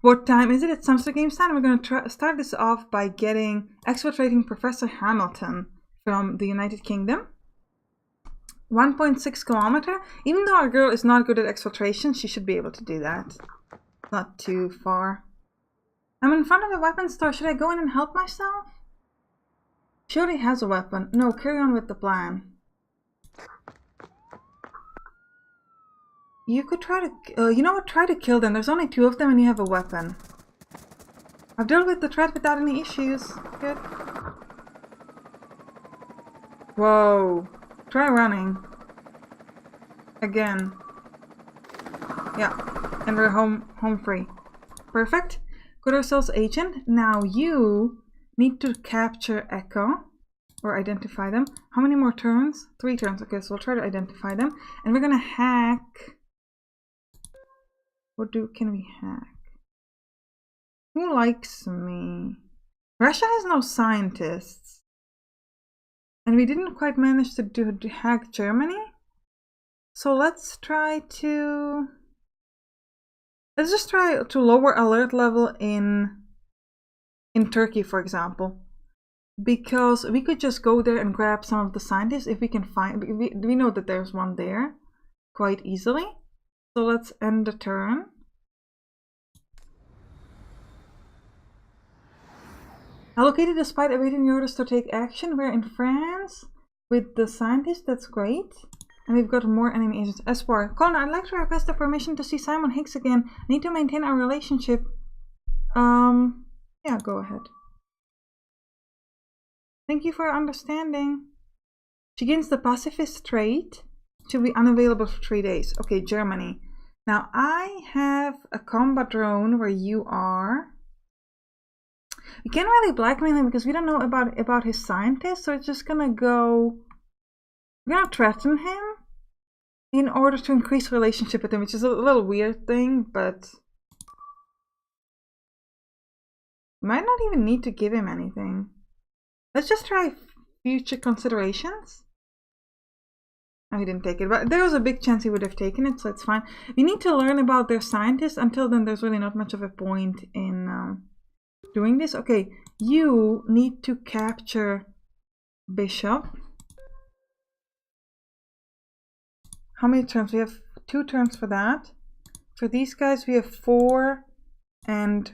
What time is it? It's Sampstra Games time. We're going to start this off by getting exfiltrating Professor Hamilton from the United Kingdom. 1.6 kilometer. Even though our girl is not good at exfiltration, she should be able to do that. Not too far. I'm in front of the weapons store. Should I go in and help myself? She already has a weapon. No, carry on with the plan. You could try to... you know what? Try to kill them. There's only 2 of them and you have a weapon. I've dealt with the threat without any issues. Good. Whoa. Try running. Again. Yeah. And we're home free. Perfect. Got ourselves agent. Now you need to capture Echo. Or identify them. How many more turns? 3 turns. Okay, so we'll try to identify them. And we're gonna hack... What can we hack? Who likes me? Russia has no scientists. And we didn't quite manage to hack Germany. So let's try to... Let's just try to lower alert level in Turkey, for example. Because we could just go there and grab some of the scientists if we can find... We know that there's one there quite easily. So let's end the turn. Allocated despite awaiting orders to take action. We're in France with the scientists. That's great. And we've got more enemy agents. Espoir. Colin, I'd like to request the permission to see Simon Hicks again. I need to maintain our relationship. Yeah, go ahead. Thank you for your understanding. She gains the pacifist trait. She'll be unavailable for 3 days. Okay, Germany. Now I have a combat drone where you are. We can't really blackmail him because we don't know about his scientists, so it's just gonna go. We're gonna threaten him in order to increase relationship with him, which is a little weird thing, but might not even need to give him anything. Let's just try future considerations. Oh, he didn't take it, but there was a big chance he would have taken it, so it's fine. We need to learn about their scientists. Until then, there's really not much of a point in doing this. Okay, you need to capture Bishop. How many turns? We have 2 turns for that. For these guys, we have 4 and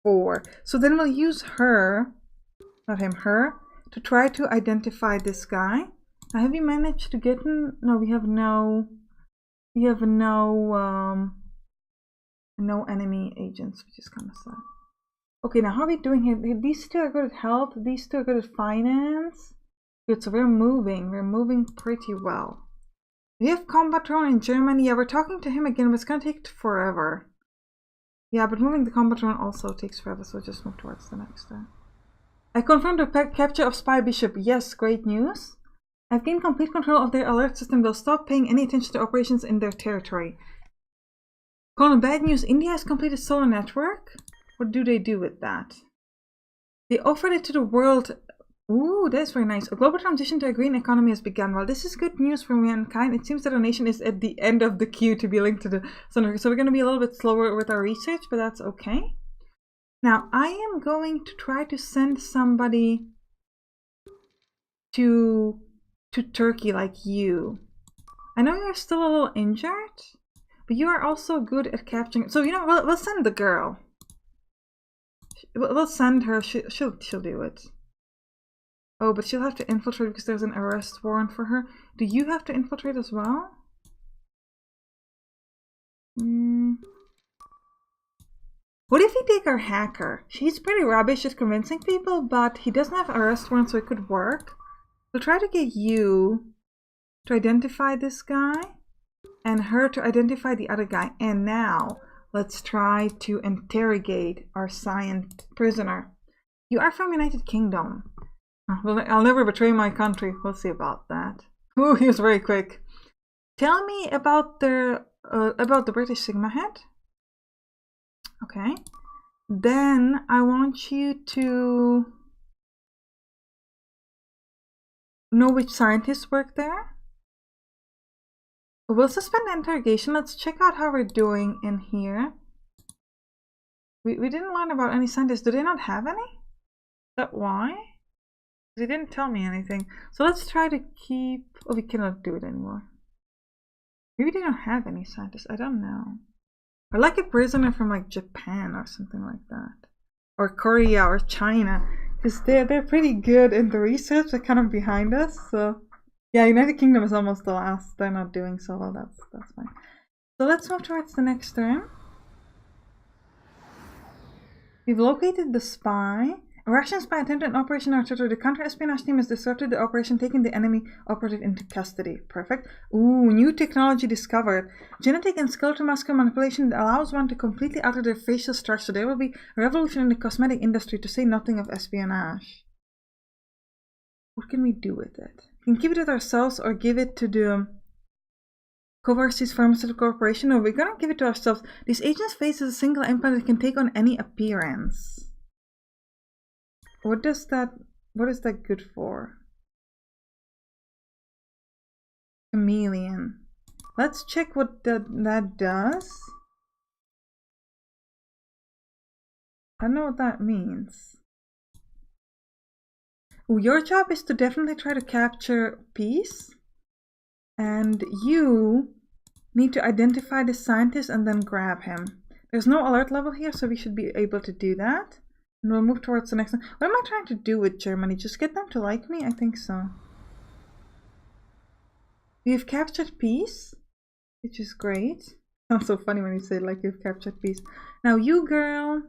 4. So then we'll use her, not him, her, to try to identify this guy. Now, have you managed to get him? No, we have no enemy agents, which is kind of sad. Okay, now how are we doing here? These 2 are good at health. These 2 are good at finance. Good, so we're moving pretty well. We have combat drone in Germany. Yeah, we're talking to him again, but it's gonna take forever. Yeah, but moving the combat drone also takes forever, so just move towards the next turn. I confirmed the capture of Spy Bishop. Yes, great news. I've gained complete control of their alert system. They'll stop paying any attention to operations in their territory. Colin, bad news. India has completed solar network. What do they do with that? They offered it to the world. Ooh, that's very nice. A global transition to a green economy has begun. Well, this is good news for mankind. It seems that our nation is at the end of the queue to be linked to the sun. So we're going to be a little bit slower with our research, but that's okay. Now, I am going to try to send somebody to Turkey like you. I know you're still a little injured, but you are also good at capturing. So, you know, we'll send the girl. We'll send her. She'll do it. Oh, but she'll have to infiltrate because there's an arrest warrant for her. Do you have to infiltrate as well? What if we take our hacker? He's pretty rubbish at convincing people, but he doesn't have arrest warrant, so it could work. We'll try to get you to identify this guy and her to identify the other guy. And now let's try to interrogate our prisoner. You are from United Kingdom. Well, I'll never betray my country. We'll see about that. Ooh, he was very quick. Tell me about the British Sigma head. Okay. Then I want you to know which scientists work there. We'll suspend the interrogation. Let's check out how we're doing in here. We didn't learn about any scientists. Do they not have any? Is that why? They didn't tell me anything. So let's try to keep... Oh, we cannot do it anymore. Maybe they don't have any scientists. I don't know. Or like a prisoner from like Japan or something like that. Or Korea or China. Because they're pretty good in the research. They're kind of behind us. So yeah, United Kingdom is almost the last. They're not doing so well. That's fine. So let's move towards the next turn. We've located the spy. A Russian spy attempted an operation on our territory. The counter-espionage team has disrupted the operation, taking the enemy operative into custody. Perfect. Ooh, new technology discovered. Genetic and skeletal muscle manipulation that allows one to completely alter their facial structure. There will be a revolution in the cosmetic industry, to say nothing of espionage. What can we do with it? We can keep it with ourselves or give it to the Coverseas Pharmaceutical Corporation. No, we're gonna give it to ourselves. These agents' face is a single implant that can take on any appearance. What is that good for? Chameleon. Let's check what that does. I don't know what that means. Oh, your job is to definitely try to capture peace. And you need to identify the scientist and then grab him. There's no alert level here, so we should be able to do that. And we'll move towards the next one. What am I trying to do with Germany? Just get them to like me? I think so. We've captured peace, which is great. Sounds so funny when you say like you've captured peace. Now you girl.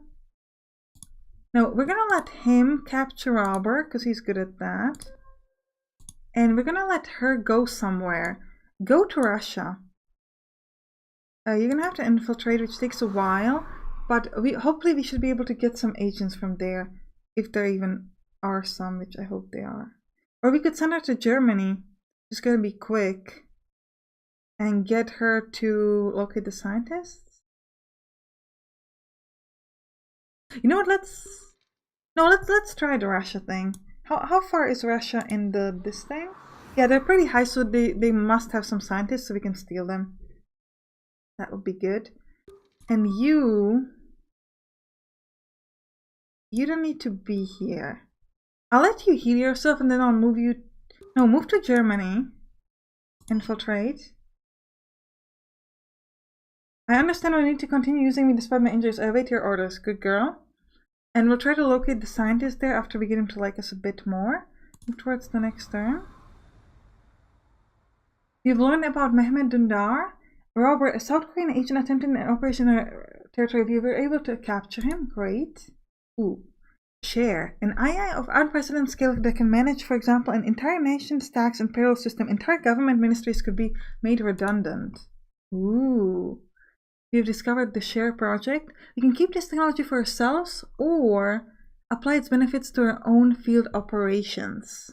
Now we're gonna let him capture Robert because he's good at that. And we're gonna let her go somewhere. Go to Russia. You're gonna have to infiltrate, which takes a while. But hopefully we should be able to get some agents from there, if there even are some, which I hope they are. Or we could send her to Germany. Just gonna be quick. And get her to locate the scientists. You know what? Let's try the Russia thing. How far is Russia in this thing? Yeah, they're pretty high, so they must have some scientists, so we can steal them. That would be good. And you don't need to be here. I'll let you heal yourself and then I'll move you. No, move to Germany. Infiltrate. I understand I need to continue using me despite my injuries. I await your orders. Good girl. And we'll try to locate the scientist there after we get him to like us a bit more. Move towards the next turn. We've learned about Mehmet Dundar. Robert, a South Korean agent attempted an operation in our territory. We were able to capture him. Great. Ooh. Share. An AI of unprecedented scale that can manage, for example, an entire nation's tax and payroll system. Entire government ministries could be made redundant. Ooh. We've discovered the Share project. We can keep this technology for ourselves or apply its benefits to our own field operations.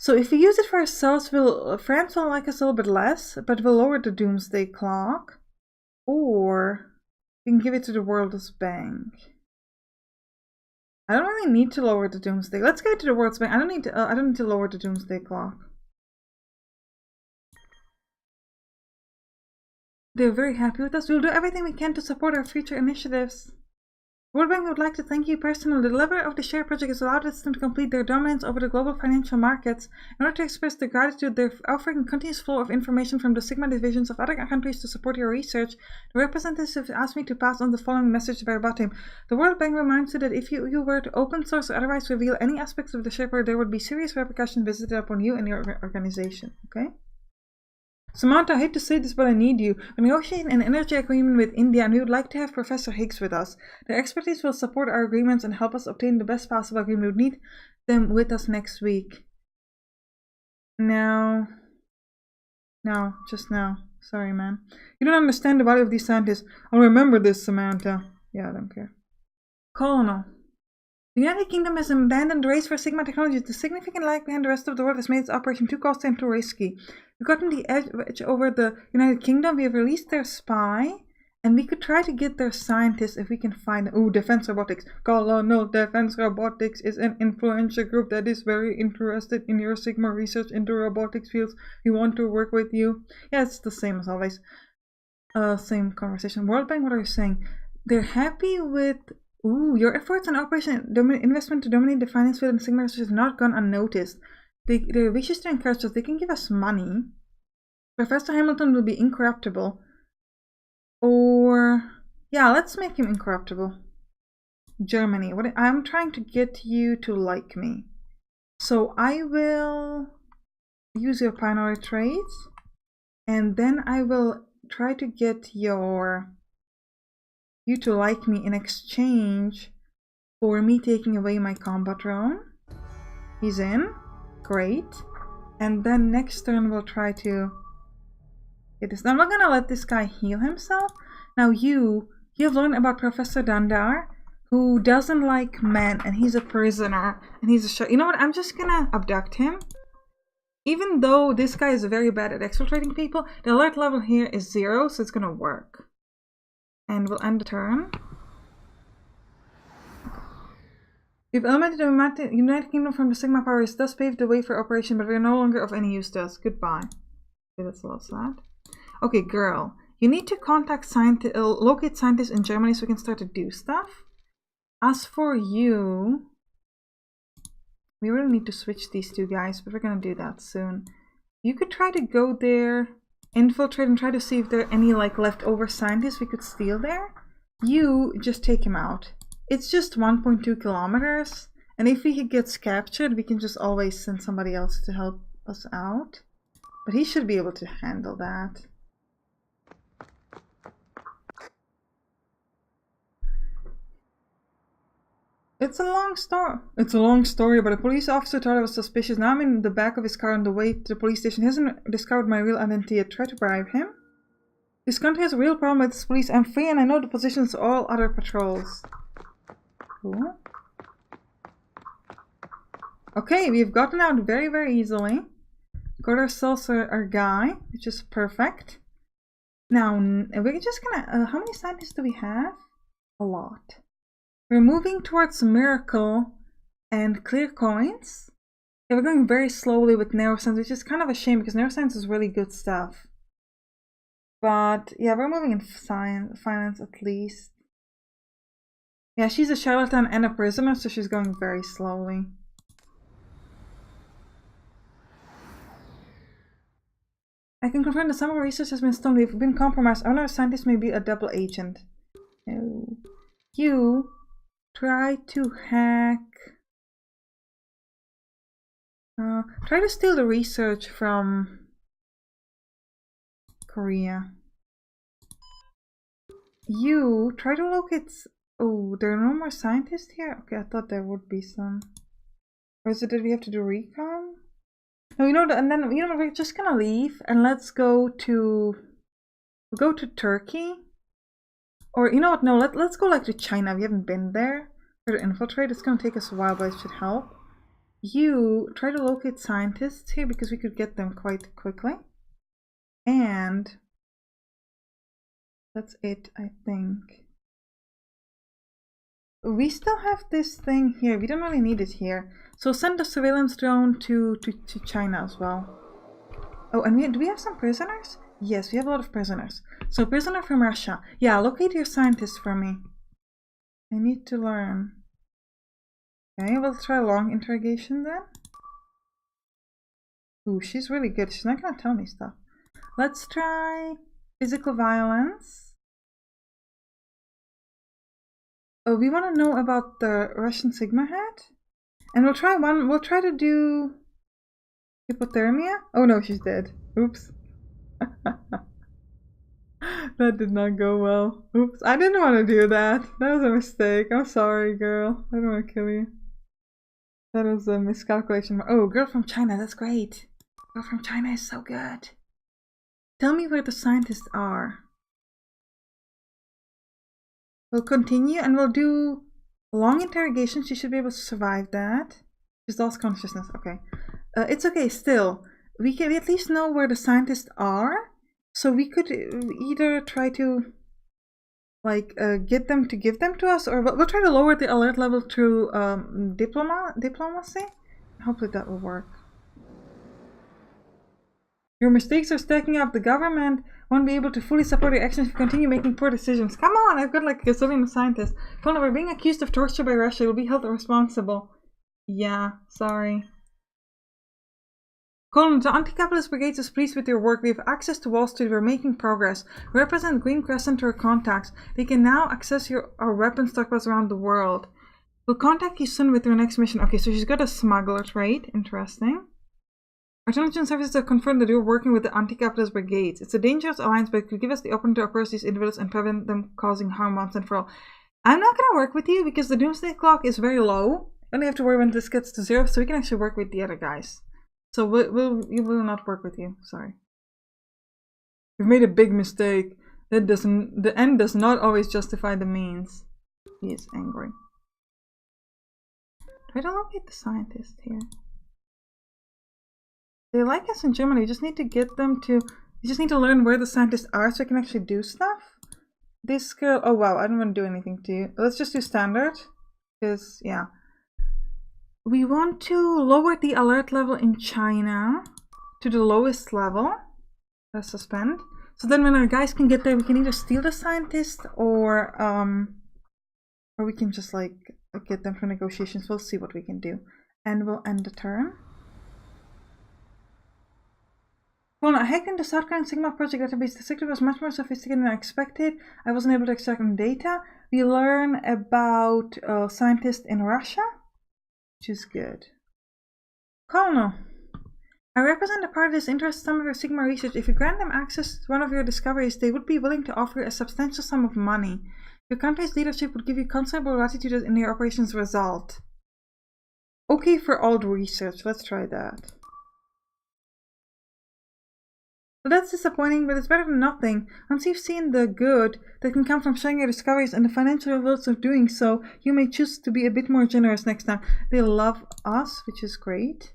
So if we use it for ourselves, France will like us a little bit less, but we'll lower the doomsday clock. Or we can give it to the World's Bank. I don't really need to lower the doomsday. Let's give it to the World's Bank. I don't need to lower the doomsday clock. They're very happy with us. We'll do everything we can to support our future initiatives. World Bank would like to thank you personally. The delivery of the Share project has allowed us to complete their dominance over the global financial markets. In order to express their gratitude, they're offering a continuous flow of information from the Sigma divisions of other countries to support your research. The representatives have asked me to pass on the following message verbatim. The World Bank reminds you that if you were to open source or otherwise reveal any aspects of the Share project, there would be serious repercussions visited upon you and your organization. Okay? Samantha, I hate to say this, but I need you. We're negotiating an energy agreement with India, and we would like to have Professor Higgs with us. Their expertise will support our agreements and help us obtain the best possible agreement. We would need them with us next week. No, just now. Sorry, man. You don't understand the value of these scientists. I'll remember this, Samantha. Yeah, I don't care. Colonel. The United Kingdom has abandoned the race for Sigma technologies. The significant lag behind the rest of the world has made its operation too costly and too risky. We've gotten the edge over the United Kingdom. We have released their spy, and we could try to get their scientists if we can find them. Ooh, Defense Robotics. Colonel, Defense Robotics is an influential group that is very interested in your Sigma research into robotics fields. We want to work with you. Yeah, it's the same as always. Same conversation. World Bank, what are you saying? They're happy with... Ooh, your efforts and operation investment to dominate the finance field and Sigma has not gone unnoticed. They're vicious to encourage us. They can give us money. Professor Hamilton will be incorruptible. Or... yeah, let's make him incorruptible. Germany. I'm trying to get you to like me. So I will use your binary traits. And then I will try to get you to like me in exchange for me taking away my combat drone. He's in. Great. And then next turn we'll try to get this. Now, I'm not gonna let this guy heal himself. Now you have learned about Professor Dandar, who doesn't like men, and he's a prisoner, and he's a you know what, I'm just gonna abduct him. Even though this guy is very bad at exfiltrating people, the alert level here is 0, so it's gonna work. And we'll end the turn. We've eliminated the United Kingdom from the Sigma powers, thus paved the way for operation, but we are no longer of any use to us. Goodbye. Okay, that's a little sad. Okay, girl. You need to contact locate scientists in Germany so we can start to do stuff. As for you... we really need to switch these two guys, but we're gonna do that soon. You could try to go there, infiltrate, and try to see if there are any like leftover scientists we could steal there. You just take him out. It's just 1.2 kilometers, and if he gets captured, we can just always send somebody else to help us out. But he should be able to handle that. It's a long story, but a police officer thought I was suspicious. Now I'm in the back of his car on the way to the police station. He hasn't discovered my real identity yet. Try to bribe him. This country has a real problem with its police. I'm free and I know the positions of all other patrols. Cool. Okay, we've gotten out very, very easily. Got ourselves our guy, which is perfect. Now, we're just gonna... how many scientists do we have? A lot. We're moving towards Miracle and Clear Coins. Yeah, we're going very slowly with Neuroscience, which is kind of a shame because Neuroscience is really good stuff. But yeah, we're moving in finance at least. Yeah, she's a charlatan and a prisoner, so she's going very slowly. I can confirm that some of our research has been stolen. We've been compromised. Our scientist may be a double agent. No. You try to hack... try to steal the research from Korea. You try to locate... oh, there are no more scientists here? Okay, I thought there would be some. Or is it that we have to do recon? No, you know, and then, you know, we're just gonna leave and let's go to... we'll go to Turkey. Or, you know what, no, let's go like to China. We haven't been there. Try to infiltrate. It's gonna take us a while, but it should help. You try to locate scientists here because we could get them quite quickly. And that's it, I think. We still have this thing here. We don't really need it here. So send the surveillance drone to China as well. Oh, and do we have some prisoners? Yes, we have a lot of prisoners. So prisoner from Russia. Yeah, locate your scientist for me. I need to learn. Okay, we'll try long interrogation then. Ooh, she's really good. She's not gonna tell me stuff. Let's try physical violence. Oh, we want to know about the Russian Sigma hat. And we'll try to do hypothermia. Oh no, she's dead. Oops. That did not go well. Oops, I didn't want to do that. That was a mistake. I'm sorry, girl. I don't want to kill you. That was a miscalculation. Oh, girl from China. That's great. Girl from China is so good. Tell me where the scientists are. We'll continue and we'll do long interrogation. She should be able to survive that. She's lost consciousness. Okay. It's okay still. We at least know where the scientists are. So we could either try to like get them to give them to us, or we'll try to lower the alert level through diplomacy. Hopefully that will work. Your mistakes are stacking up. The government won't be able to fully support your actions if you continue making poor decisions. Come on, I've got like a gazillion scientists. Colonel, we're being accused of torture by Russia. You'll be held responsible. Yeah, sorry. Colonel, the anti-capitalist brigade is pleased with your work. We have access to Wall Street. We're making progress. We represent Green Crescent to our contacts. They can now access our weapons stockpiles around the world. We'll contact you soon with your next mission. Okay, so she's got a smuggler trait. Interesting. Our intelligence services have confirmed that you're working with the anti-capitalist brigades. It's a dangerous alliance, but it could give us the opportunity to oppose these individuals and prevent them causing harm once and for all. I'm not going to work with you because the doomsday clock is very low. I only have to worry when this gets to 0, so we can actually work with the other guys. So we will not work with you. Sorry. We've made a big mistake. The end does not always justify the means. He is angry. Try to locate the scientist here. They like us in Germany. We just need to get them to... We just need to learn where the scientists are so I can actually do stuff. This girl... Oh wow, I don't want to do anything to you. Let's just do standard. Because, yeah. We want to lower the alert level in China to the lowest level. Suspend. So then when our guys can get there, we can either steal the scientist or we can just like get them for negotiations. We'll see what we can do. And we'll end the turn. Well, I hacked into South Korean Sigma project database. The secret was much more sophisticated than I expected. I wasn't able to extract any data. We learn about scientists in Russia, which is good. Colonel, I represent a party that interests some of your Sigma research. If you grant them access to one of your discoveries, they would be willing to offer you a substantial sum of money. Your country's leadership would give you considerable latitude in your operations result. Okay for all the research. Let's try that. Well, that's disappointing, but it's better than nothing. Once you've seen the good that can come from sharing your discoveries and the financial results of doing so, you may choose to be a bit more generous next time. They love us, which is great.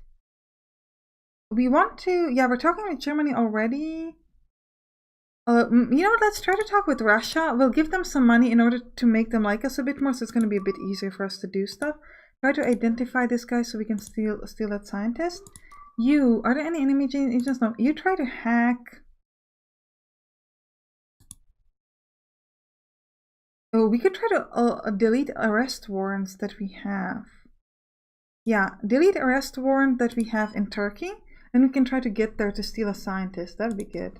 We want to... Yeah, we're talking with Germany already. You know what? Let's try to talk with Russia. We'll give them some money in order to make them like us a bit more, so it's going to be a bit easier for us to do stuff. Try to identify this guy so we can steal that scientist. You, are there any enemy agents? No. You try to hack. Oh, we could try to delete arrest warrants that we have. Yeah, delete arrest warrant that we have in Turkey, and we can try to get there to steal a scientist. That'd be good.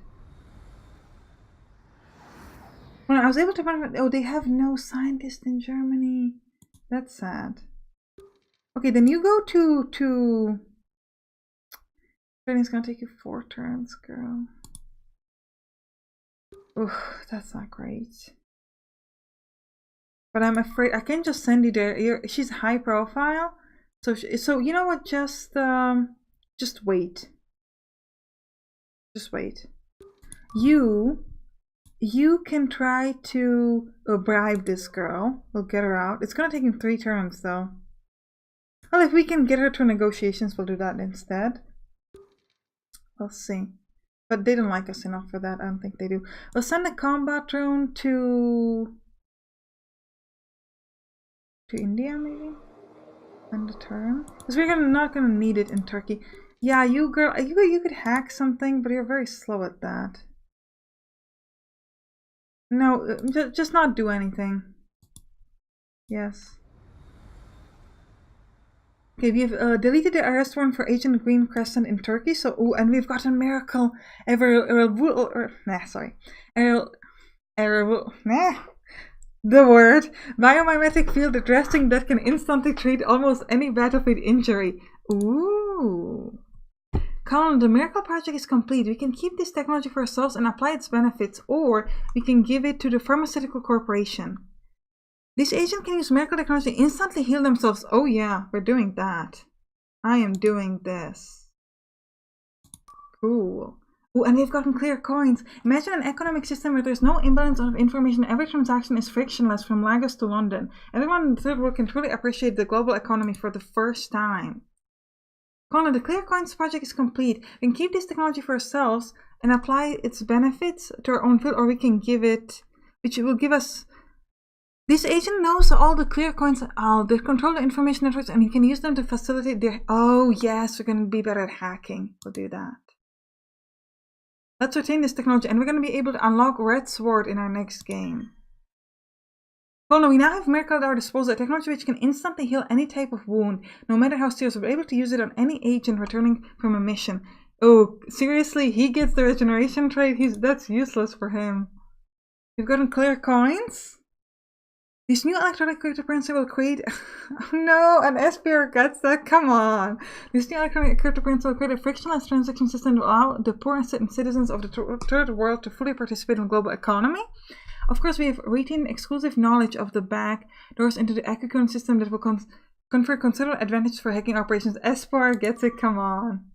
Well, I was able to find. Oh, they have no scientist in Germany. That's sad. Okay, then you go to. Training's gonna take you 4 turns, girl. Ugh, that's not great. But I'm afraid I can't just send you there. She's high profile, so you know what? Just wait. Just wait. You can try to bribe this girl. We'll get her out. It's gonna take him 3 turns though. Well, if we can get her to negotiations, we'll do that instead. We'll see. But they don't like us enough for that. I don't think they do. We'll send a combat drone to India, maybe? End the turn. Because we're not gonna need it in Turkey. Yeah, you girl, you could hack something, but you're very slow at that. No, just not do anything. Yes. Okay, we've deleted the arrest warrant for Agent Green Crescent in Turkey. So, oh, and we've got a miracle. The word biomimetic field addressing that can instantly treat almost any battlefield injury. Ooh. Colin, the miracle project is complete. We can keep this technology for ourselves and apply its benefits, or we can give it to the pharmaceutical corporation. This agent can use miracle technology to instantly heal themselves. Oh yeah, we're doing that. I am doing this. Cool. Oh, and we've gotten clear coins. Imagine an economic system where there's no imbalance of information. Every transaction is frictionless from Lagos to London. Everyone in the third world can truly appreciate the global economy for the first time. Colin, the Clear Coins project is complete. We can keep this technology for ourselves and apply its benefits to our own field, or we can give it, which will give us... This agent knows all the Clear Coins. They control the information networks and you can use them to facilitate their... Oh yes, we're going to be better at hacking. We'll do that. Let's retain this technology, and we're going to be able to unlock Red Sword in our next game. Well, no, we now have miracle at our disposal, a technology which can instantly heal any type of wound, no matter how serious. We're able to use it on any agent returning from a mission. Oh, seriously? He gets the regeneration trait? That's useless for him. We've gotten clear coins? This new electronic cryptocurrency will create... Oh no, an SPR gets that? Come on! This new electronic cryptocurrency will create a frictionless transaction system to allow the poor and citizens of the third world to fully participate in the global economy. Of course, we have retained exclusive knowledge of the back doors into the Ecocurrent system that will confer considerable advantage for hacking operations. SPR gets it, come on.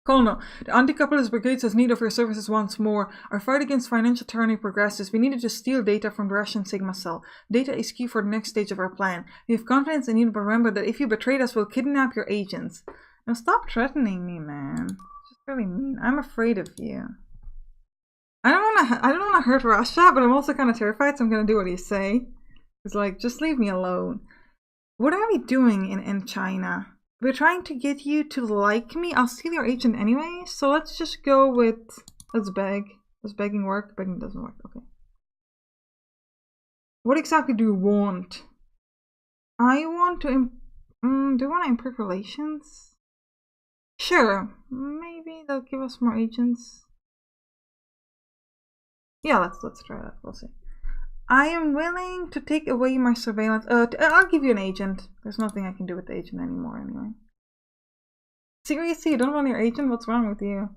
Colonel, the anti-capitalist brigade has need of your services once more. Our fight against financial tyranny progresses. We needed to steal data from the Russian Sigma cell. Data is key for the next stage of our plan. We have confidence in you, but remember that if you betrayed us, we'll kidnap your agents. Now stop threatening me, man. It's just really mean. I'm afraid of you. I don't wanna hurt Russia, but I'm also kind of terrified, so I'm gonna do what you say. It's like, just leave me alone. What are we doing in China? We're trying to get you to like me. I'll steal your agent anyway, so let's just go with... Let's beg. Does begging work? Begging doesn't work, okay. What exactly do you want? I want to... do you want to improve relations? Sure. Maybe they'll give us more agents. Yeah, let's try that. We'll see. I am willing to take away my surveillance. I'll give you an agent. There's nothing I can do with the agent anymore anyway. Seriously, you don't want your agent? What's wrong with you?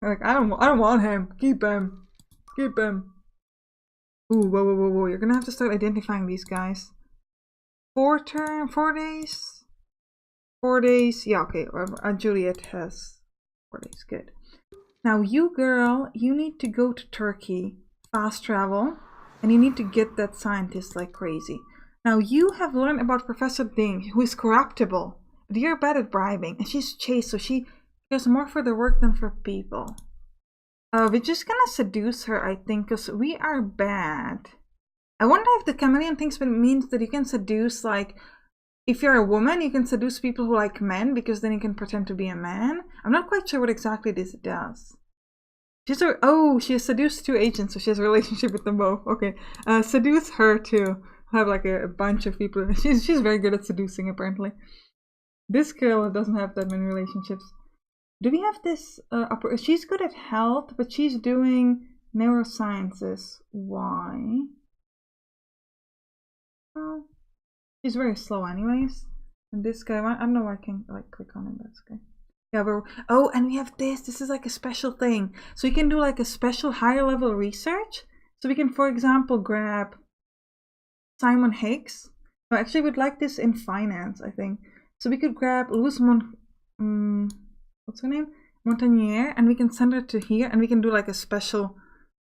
Like, I don't want him. Keep him. Keep him. Ooh, whoa. You're gonna have to start identifying these guys. 4 days? 4 days. Yeah, okay. Juliet has 4 days. Good. Now, you girl, you need to go to Turkey. Fast travel. And you need to get that scientist like crazy. Now, you have learned about Professor Ding, who is corruptible. But you're bad at bribing. And she's chaste, so she cares more for the work than for people. We're just gonna seduce her, I think, because we are bad. I wonder if the chameleon thing means that you can seduce, like... If you're a woman, you can seduce people who like men, because then you can pretend to be a man. I'm not quite sure what exactly this does. She has seduced 2 agents, so she has a relationship with them both. Okay, seduce her too. Have like a bunch of people. She's very good at seducing, apparently. This girl doesn't have that many relationships. Do we have this? She's good at health, but she's doing neurosciences. Why? Oh, she's very slow, anyways. And this guy, I don't know why I can like click on him. That's okay. Yeah, oh, and we have this. This is like a special thing. So we can do like a special higher level research. So we can, for example, grab Simon Higgs. No, actually, we'd like this in finance, I think. So we could grab Luz what's her name? Montagnier, and we can send her to here, and we can do like a special,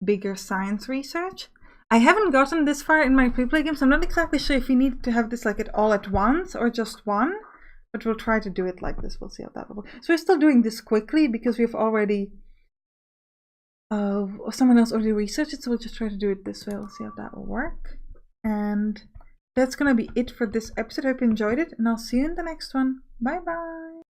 bigger science research. I haven't gotten this far in my pre-play games. I'm not exactly sure if we need to have this like all at once or just one. But we'll try to do it like this. We'll see how that will work. So we're still doing this quickly because we've already... someone else already researched it, so we'll just try to do it this way. We'll see how that will work. And that's gonna be it for this episode. I hope you enjoyed it, and I'll see you in the next one. Bye bye!